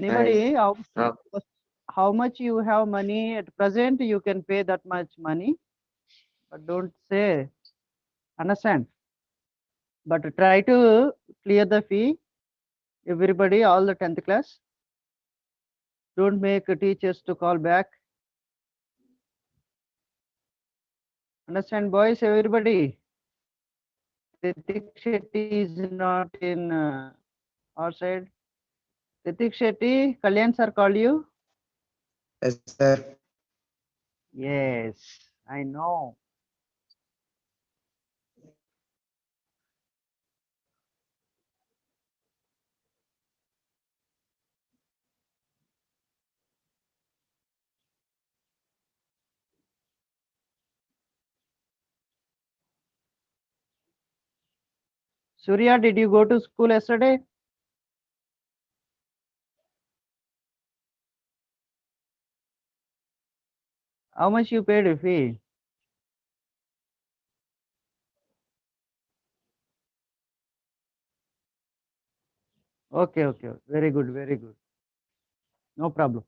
Anybody, Uh, how much you have money at present, you can pay that much money, but don't say, understand? But try to clear the fee, everybody, all the 10th class. Don't make teachers to call back. Understand, boys, everybody? Ritik Shetty is not in our side. Ritik Shetty, Kalyan sir called you? yes, sir. Yes, I know. Surya, did you go to school yesterday? How much you paid a fee? Okay, okay, very good, very good. No problem.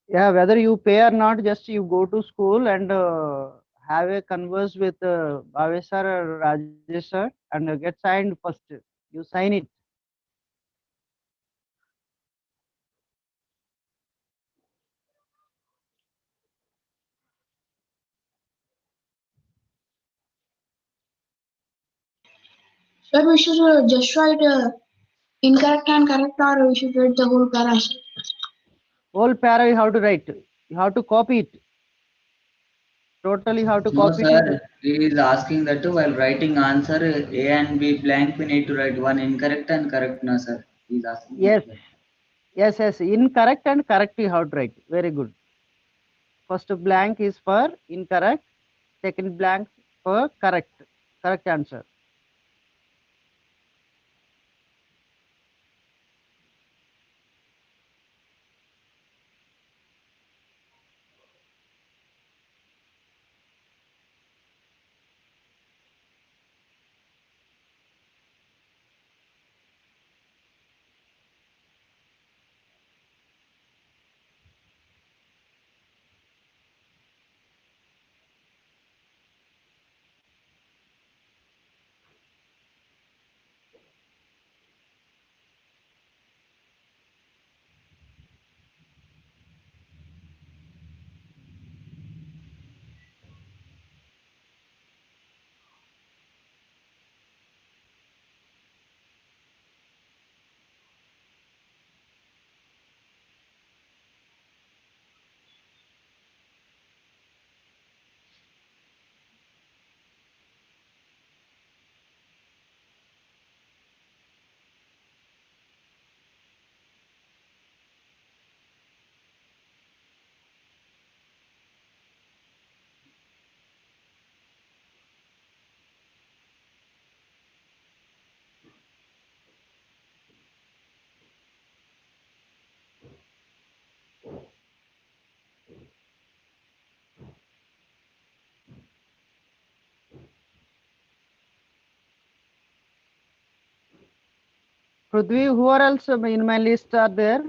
Yeah, whether you pay or not, just you go to school and have a converse with Bhavesh sir or Rajesh sir and get signed first. You sign it. Sir, we should just write incorrect and correct, or we should write the whole para. Whole para you have to write. You have to copy it. Totally you have to No, copy it into. sir. He is asking that while writing answer A and B blank, we need to write one incorrect and correct. No, sir. He is asking Yes, like that. yes, yes. Incorrect and correct you have to write. Very good. First blank is for incorrect. Second blank for correct. Correct answer. Prithvi, who are else in my list are there?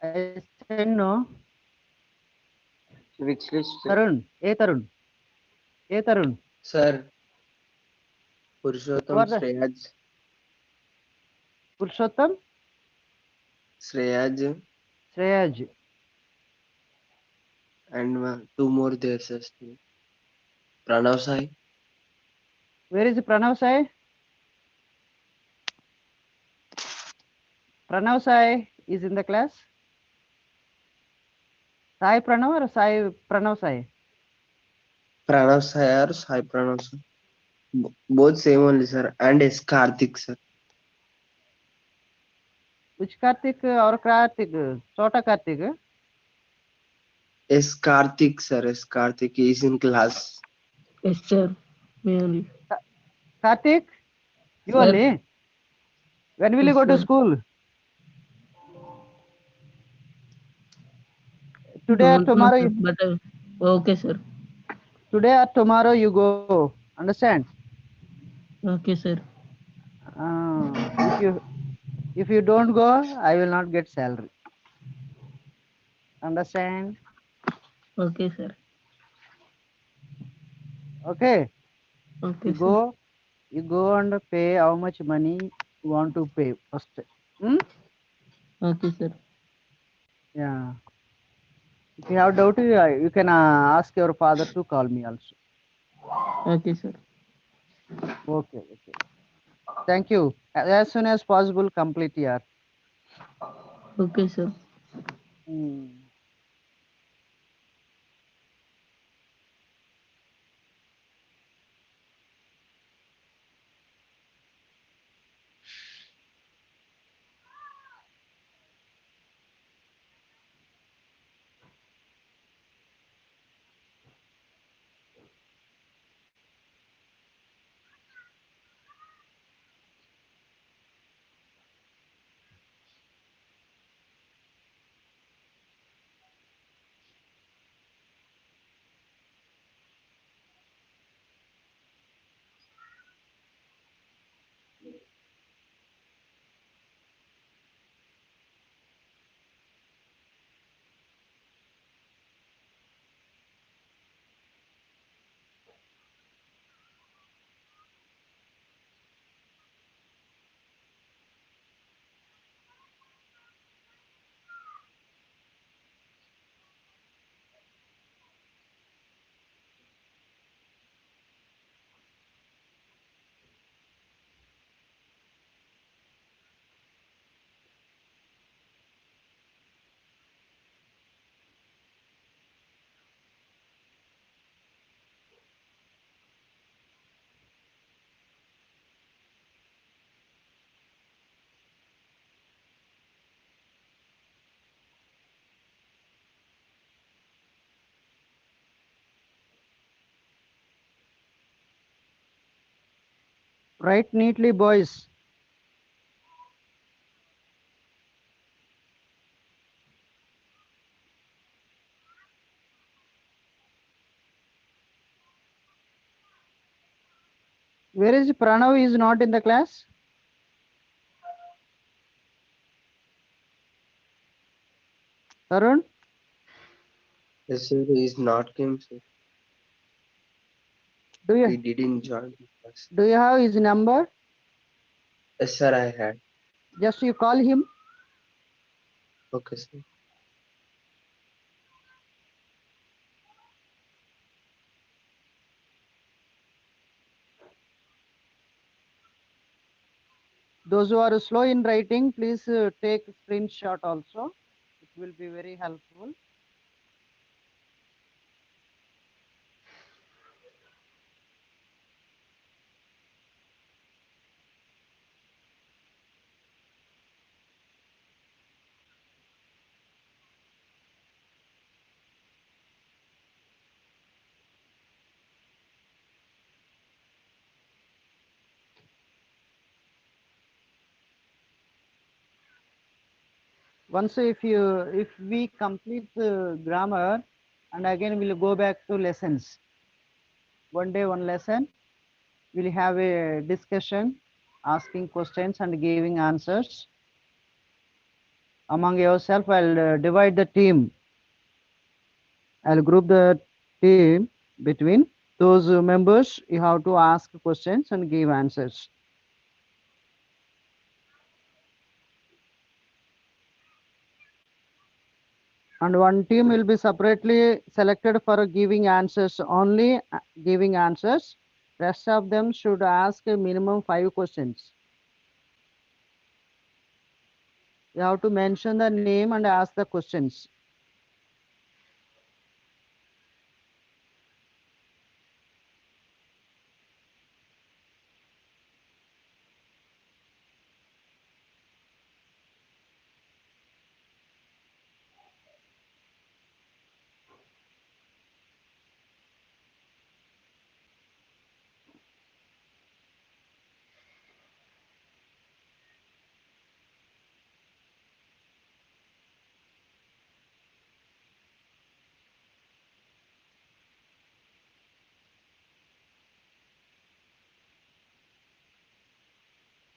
I said no. Which list? Tarun. A Tarun. A Tarun. Sir, Who Purushottam, are the Purushottam? Shreyaj, Shreyaj. and two more there, sir. Pranav Sai. Where is Pranav Sai? Pranav Sai is in the class. Sai Pranav or Sai Pranav Sai? Pranav Sai or Sai Pranav Sai. Both same only, sir. And S. Karthik, sir. Which Karthik or Karthik? Chota Karthik? S. Karthik, sir. S. Karthik is in class. Yes, sir. Me only. Karthik? You Sir. only? When will you Yes, go to sir. school? Today or Don't know, tomorrow? sir. But okay, sir. Today or tomorrow you go. Understand? Okay, sir. If you If you don't go, I will not get salary. Understand? Okay, sir. Okay. Okay, You sir. go and pay how much money you want to pay first. Hmm? Okay, sir. Yeah. If you have doubt, you can ask your father to call me also. Okay, sir. Okay. Okay. Thank you. As soon as possible, complete here. Okay, sir. Hmm. Write neatly, boys. Where is Pranav? Is not in the class. Tarun, Yes, sir. He is not came, sir. do He you didn't join the class. have his number? Yes, sir, I had. Just you call him. Okay, sir. Those who are slow in writing, please take screenshot also. It will be very helpful. Once if we complete the grammar, and again we'll go back to lessons. One day, one lesson. We'll have a discussion, asking questions and giving answers. Among yourself, I'll divide the team. I'll group the team between those members. You have to ask questions and give answers. And one team will be separately selected for giving answers, only giving answers. Rest of them should ask a minimum 5 questions. You have to mention the name and ask the questions.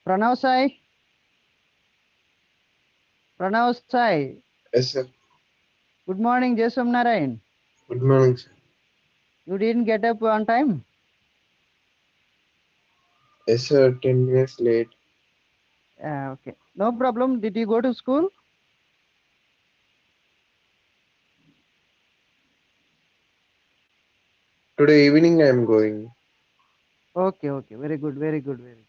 Pranav Sai, Pranav Sai. Yes, sir. Good morning, Jesam Narayan. Good morning, sir. You didn't get up on time? Yes, sir. 10 minutes late. Okay. No problem. Did you go to school? Today evening I am going. Okay, okay. Very good, very good, very good.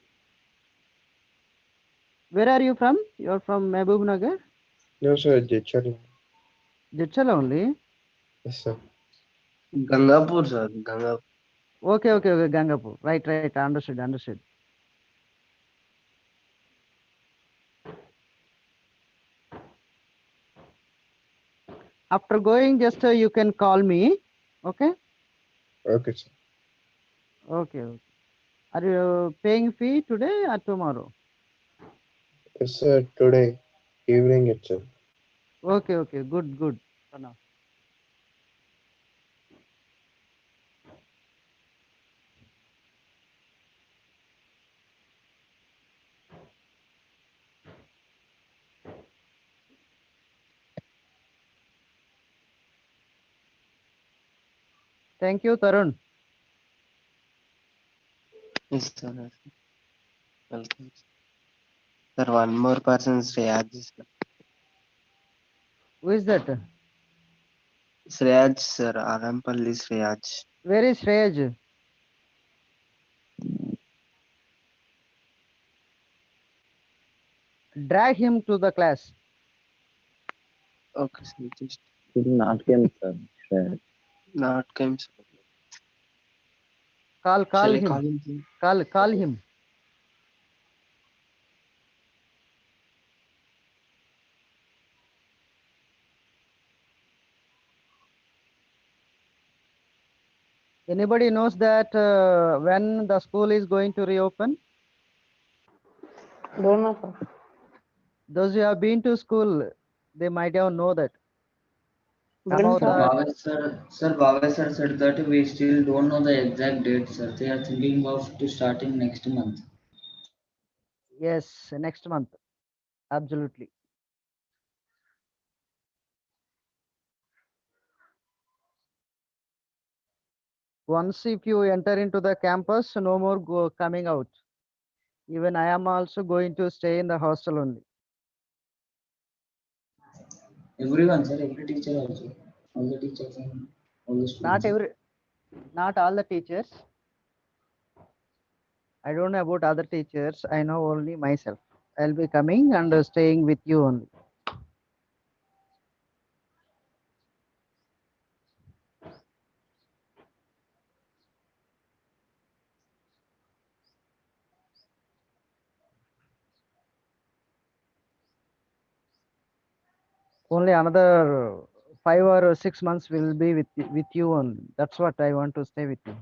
Where are you from? You're from Mehboob Nagar? No, sir. Jechal. Jitchala only? Yes, sir. Gangapur, sir. Gangapur. Okay, okay, okay. Gangapur. Right, right. Understood, understood. After going, just you can call me. Okay? Okay, sir. Okay, okay. Are you paying fee today or tomorrow? Yes, sir. Today evening itself. Okay, okay. Good, good. Pranav. Thank you, Tarun. Yes, sir. Yes, sir. Welcome. Sir, one more person, Shreyaj, sir. Who is that? Shreyaj, sir. Arampalli Shreyaj. Where is Shreyaj? Drag him to the class. Okay, sir. Just He did not came, sir. Sure. not came, sir. Call Shall I him. call him, sir? Call him. Anybody knows that when the school is going to reopen? Don't know, sir. Those who have been to school, they might have know that. When, About Sir, sir? Bhavesh sir said that we still don't know the exact date, sir. They are thinking of to starting next month. Yes, next month. Absolutely. Once if you enter into the campus, no more coming out. Even I am also going to stay in the hostel only. Everyone, sir, every teacher also. All the teachers and all the students. Not all the teachers. I don't know about other teachers. I know only myself. I'll be coming and staying with you only. Only another 5 or 6 months will be with you only. That's what I want to stay with you.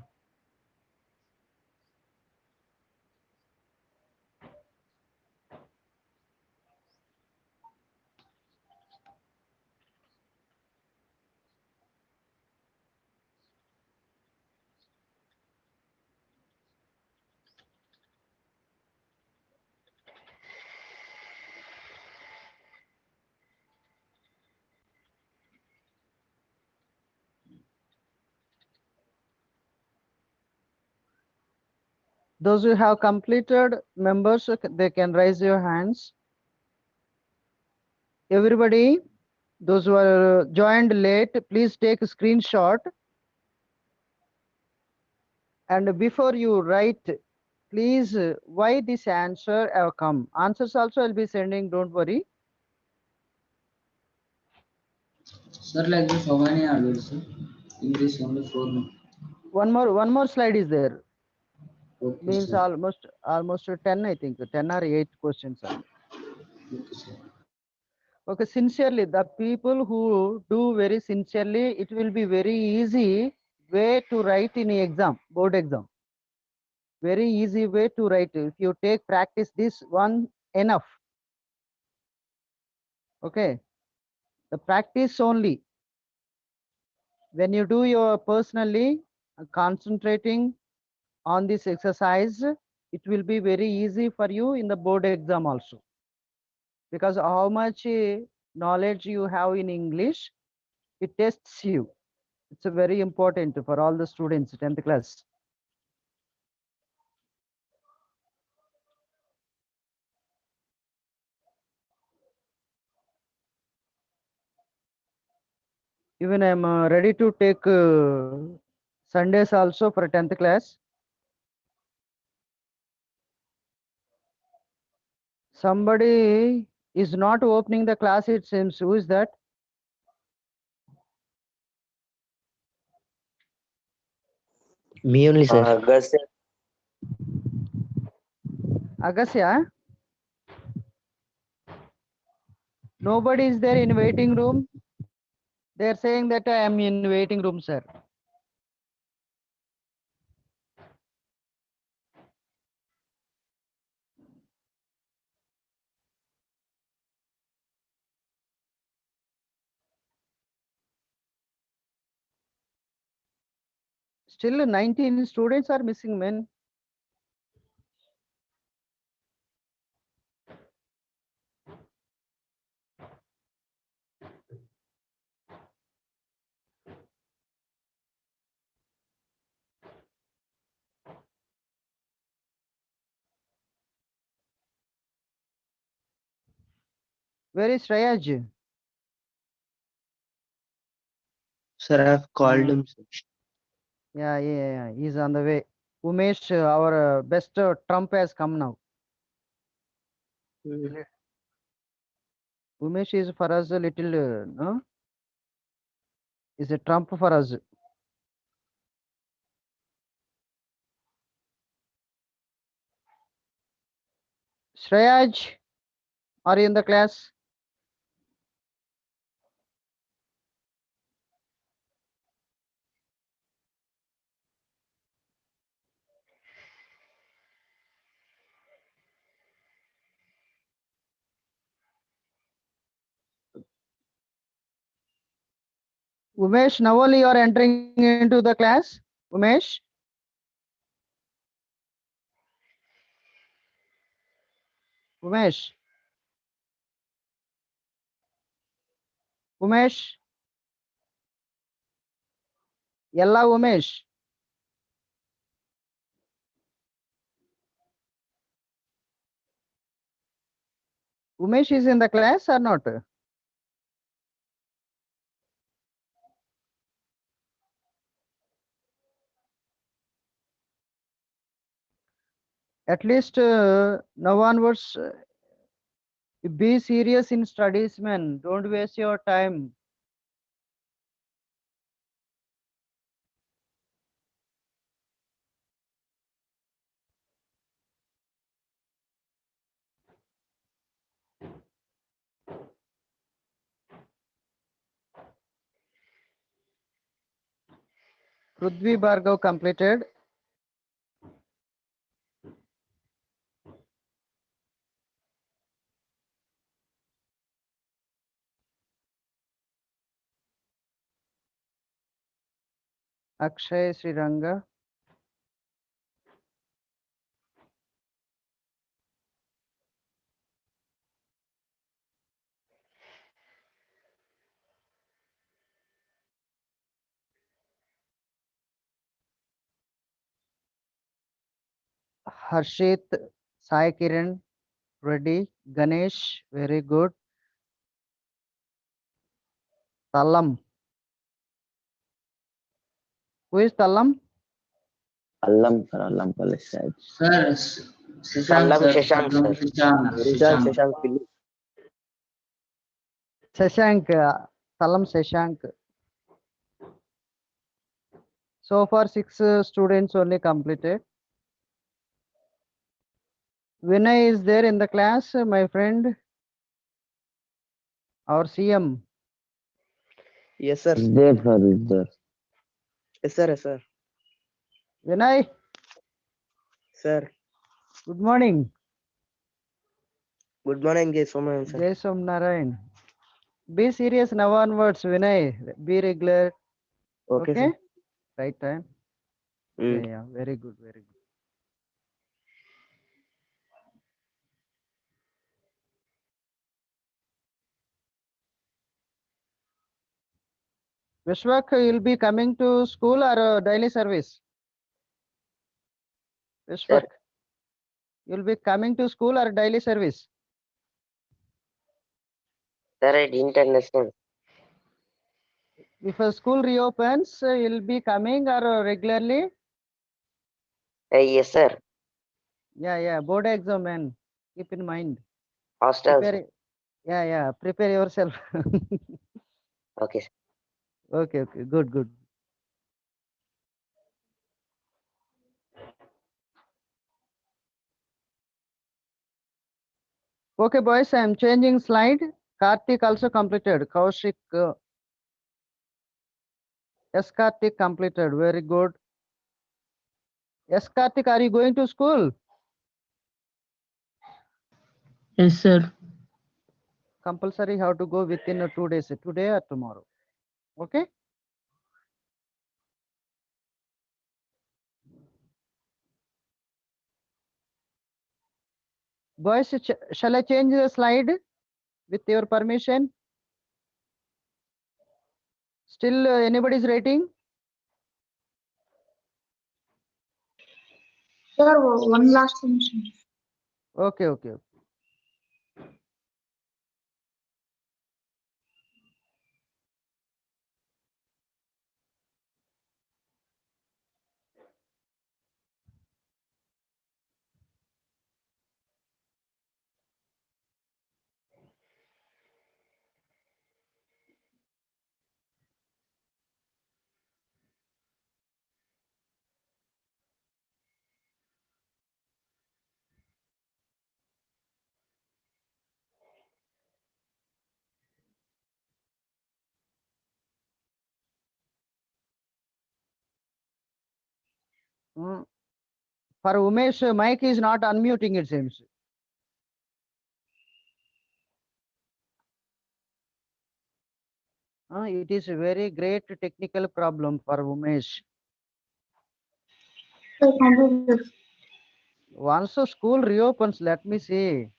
Those who have completed members, they can raise your hands. Everybody, those who are joined late, please take a screenshot. And before you write, please, why this answer have come? Answers also I'll be sending, don't worry. Sir, like this, how many are there, sir? English only 4 now. One more slide is there. Okay, Means sir. almost 10, I think, 10 or 8 questions are. Okay, sir. Okay, sincerely, the people who do very sincerely, it will be very easy way to write in exam, board exam. Very easy way to write. If you take practice this one, enough. Okay, the practice only. When you do your personally concentrating on this exercise, it will be very easy for you in the board exam also. because how much knowledge you have in English, it tests you. It's a very important for all the students, 10th class. Even I'm ready to take Sundays also for 10th class. Somebody is not opening the class, it seems. Who is that? Me only, sir. Agastya. Agasya? Nobody is there in waiting room. They are saying that I am in waiting room, sir. Still 19 students are missing, man. Where is Shreyaj? Sir, I have called him, sir. Yeah, he's on the way. Umesh, our best trump has come now. Mm. Umesh is for us a little, no? Is a trump for us. Shreyaj, are you in the class? Umesh, now only you are entering into the class. Umesh? Umesh? Umesh? Yella Umesh? Umesh is in the class or not? At least now onwards, be serious in studies, man. Don't waste your time. Prudvi Bhargav completed. Akshay Sriranga. Harshit, Sai Kiran, Reddy, Ganesh, very good. Talam. Who is Talam? Allam, sir. Allam College side. Sir, Shashank, Tallam sir. Shashank, sir. Shashank, Shashank, Shashank. Shashank, Philip. Shashank, Talam Shashank. So far, 6 students only completed. Vinay is there in the class, my friend. Our CM. Yes, sir. Is there, sir? Is there? Yes, sir. Yes, sir. Vinay, Sir. good morning. Good morning, Jay Soman, sir. Jai Som Narayan. Be serious now onwards, Vinay. Be regular. Okay, Okay? sir. Right time. Mm. Yeah, very good, very good. Vishwak, you'll be coming to school or daily service? Vishwak, you'll be coming to school or daily service? Sir, I didn't understand. If a school reopens, you'll be coming or regularly? Yes, sir. Yeah, board exam, man. Keep in mind. Hostel. Prepare, prepare yourself. Okay. Sir. Okay, good. Okay, boys, I am changing slide. Karthik also completed. Kaushik, yes, Karthik completed. Very good. Yes, Karthik, are you going to school? Yes, sir. Compulsory have to go within 2 days, today or tomorrow. Okay. Boys, shall I change the slide with your permission? Still anybody is writing? Sir, one last thing, sir. Okay. For Umesh, mic is not unmuting, it seems. It is a very great technical problem for Umesh. Sir, computer. Once the school reopens, let me see.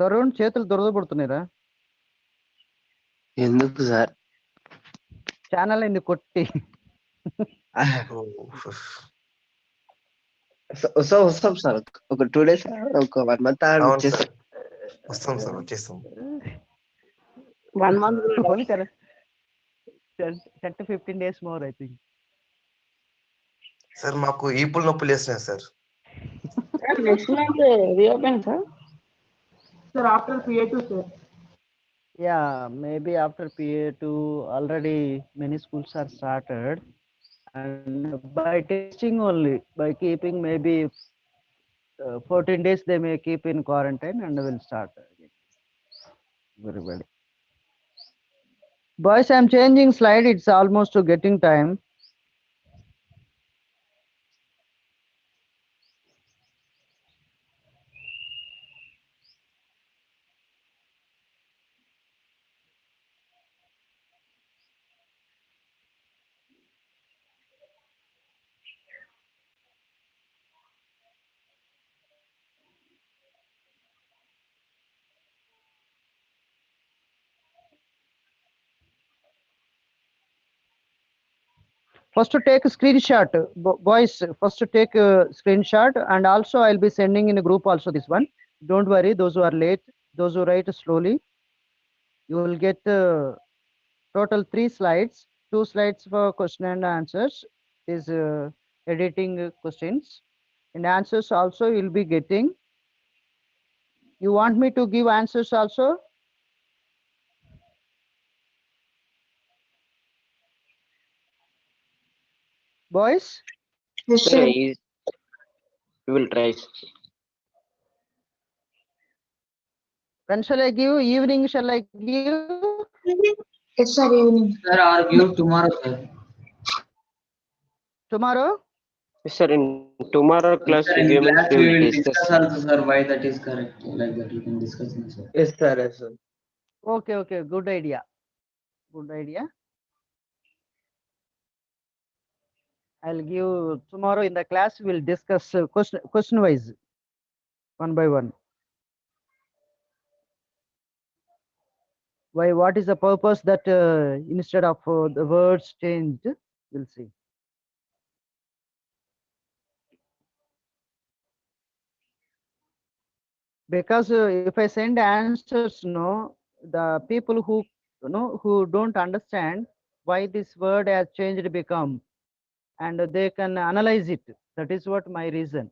Tarun చేతులు దురదపడుతున్నారా? ఎందుకు sir? Channel అయింది కొట్టి. వస్తాం sir. ఒక 2 days ఒక 1 month వచ్చేస్తాం. వస్తాం sir, వచ్చేస్తాం. 1 month. Only 10 to 15 days more, I think. Sir మాకు ఈపుల్ నొప్పులు వేస్తున్నాయి sir. Next month reopen, sir. Sir, after PA2, sir. Yeah, maybe after PA2 already many schools are started, and by testing only, by keeping maybe 14 days they may keep in quarantine and will start again. Everybody. Boys, I'm changing slide. It's almost to getting time. First to take a screenshot, boys, first to take a screenshot, and also I'll be sending in a group also this one. Don't worry, those who are late, those who write slowly, you will get total 3 slides, 2 slides for question and answers, is editing questions, and answers also you'll be getting. You want me to give answers also? Boys? Yes, Sir, sir. we will try. When shall I give? Evening shall I give? Yes, sir, evening. Sir, or give tomorrow, sir. Tomorrow? Yes, sir. In tomorrow class Sir, in reviews class we we will will discuss. discuss also, sir, why that is correct. Like that, you can discuss, sir. Yes, sir. Yes, sir. Okay, okay, good idea. Good idea. I'll give tomorrow in the class. We'll discuss question wise, one by one. Why? What is the purpose that instead of the words changed? We'll see. Because if I send answers, no, the people who who don't understand why this word has changed become, and they can analyze it. That is what my reason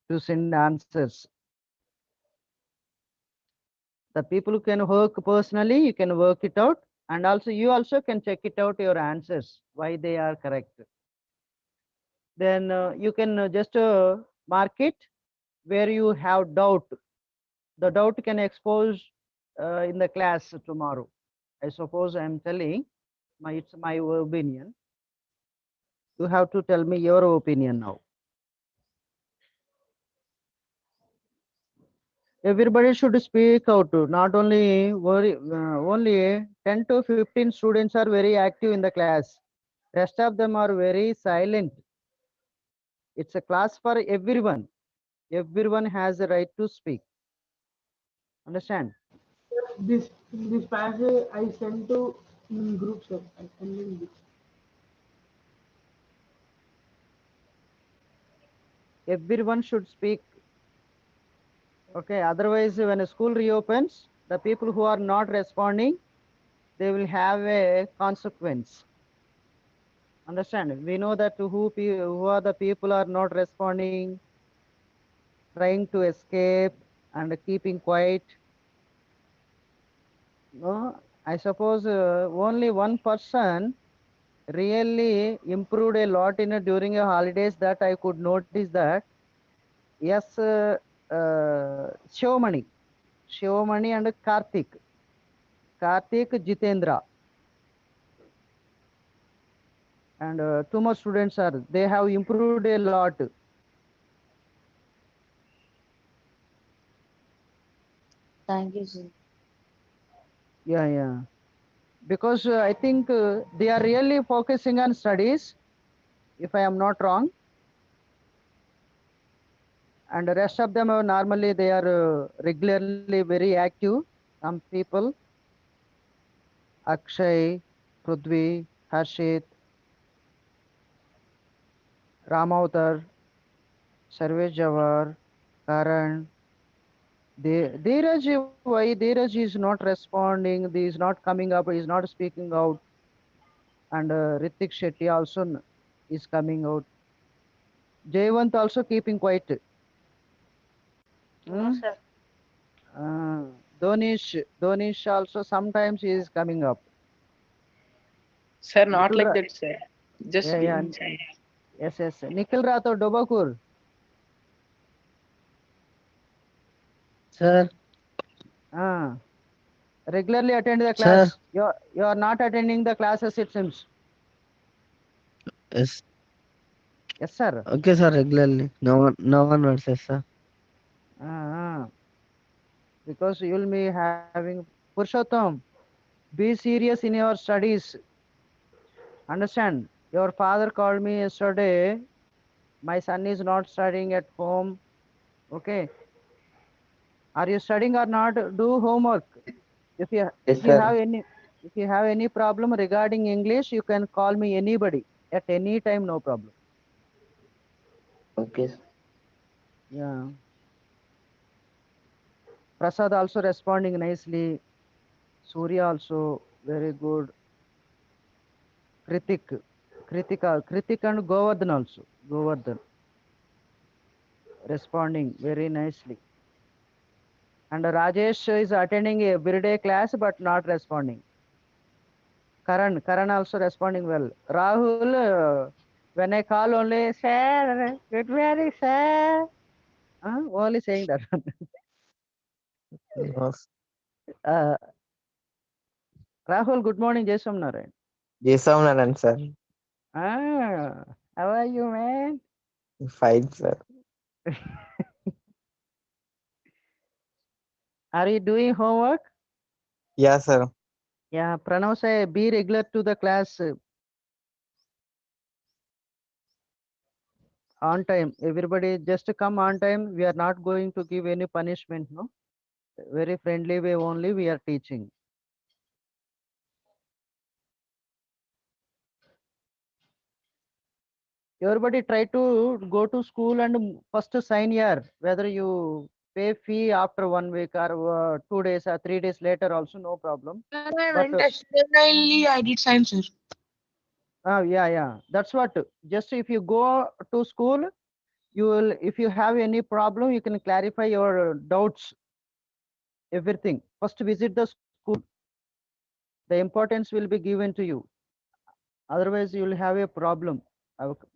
to send answers. The people who can work personally, you can work it out, and also you also can check it out your answers why they are correct. Then you can just mark it where you have doubt. The doubt can expose in the class tomorrow. I suppose I am telling it's my opinion. You have to tell me your opinion now. Everybody should speak out. Not only only 10 to 15 students are very active in the class. Rest of them are very silent. It's a class for everyone. Everyone has the right to speak. Understand? This passage I sent to group, sir. I sent in group. Everyone should speak. Okay, otherwise when a school reopens, the people who are not responding, they will have a consequence. Understand? We know that who are the people are not responding, trying to escape and keeping quiet. No, I suppose only one person really improved a lot during a holidays that I could notice that. Yes, Shivamani and Karthik, Jitendra, and two more students are, they have improved a lot. Thank you, sir. Yeah. Because I think they are really focusing on studies, if I am not wrong. And the rest of them are normally they are regularly very active. Some people, Akshay, Prudvi, Harshit, Ramavtar, Sarvesh Jawar, Karan, Dheeraj, why Dheeraj is not responding, he is not coming up, he is not speaking out. And Ritik Shetty also is coming out. Jayvant also keeping quiet. No, sir. Donish also sometimes he is coming up. Sir, not Nikhil like Ra- that, sir. Just yeah, being silent. yes. Nikhil Rathod, Dobakur. Sir, Regularly attend the sir, class. You are not attending the classes, it seems. yes. Yes, sir. Okay, sir, regularly. No one versus, sir. Because you will be having Purushottam. Be serious in your studies. Understand? Your father called me yesterday. My son is not studying at home. Okay. Are you studying or not? Do homework. If you Yes, if you have sir. any problem regarding English, you can call me anybody at any time, no problem. Okay. Yeah. Prasad also responding nicely. Surya also very good. Kritik and Govardhan also. Govardhan responding very nicely. And Rajesh is attending a everyday class but not responding. Karan also responding well. Rahul, when I call only, sir, good morning, sir. Only saying that. Yes. uh, Rahul, good morning, Jai Somnarayan. Yes, sir. Ah, How are you, man? Fine, sir. Are you doing homework? Yeah, sir. Yeah, Pranav say be regular to the class on time. Everybody just come on time. We are not going to give any punishment, no? Very friendly way only we are teaching. Everybody try to go to school and first sign here, whether you pay fee after 1 week or 2 days or 3 days later also no problem. Sir, I But went yesterday. I did sign, sir. yeah, that's what. Just if you go to school, you will, if you have any problem, you can clarify your doubts, everything. First visit the school. The importance will be given to you. Otherwise, you will have a problem.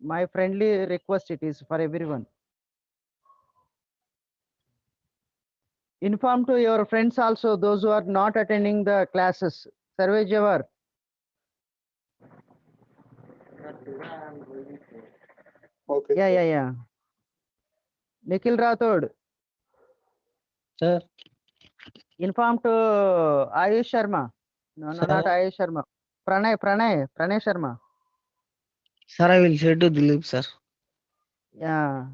My friendly request it is for everyone. Inform to your friends also, those who are not attending the classes. Sarve Jawar. Okay, Yeah, sir. yeah, yeah. Nikhil Rathod. Sir. Inform to Ayush Sharma. No, Sir. not Ayush Sharma. Pranay Sharma. Sir, I will say to Dilip, sir. Yeah.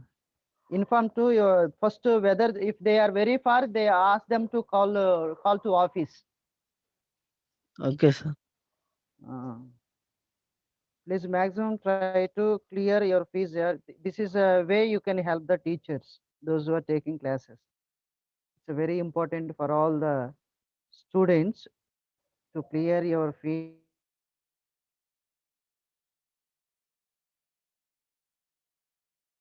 Inform to your first whether if they are very far, they ask them to call to office. Okay, sir. Please maximum try to clear your fees here. This is a way you can help the teachers, those who are taking classes. It's very important for all the students to clear your fee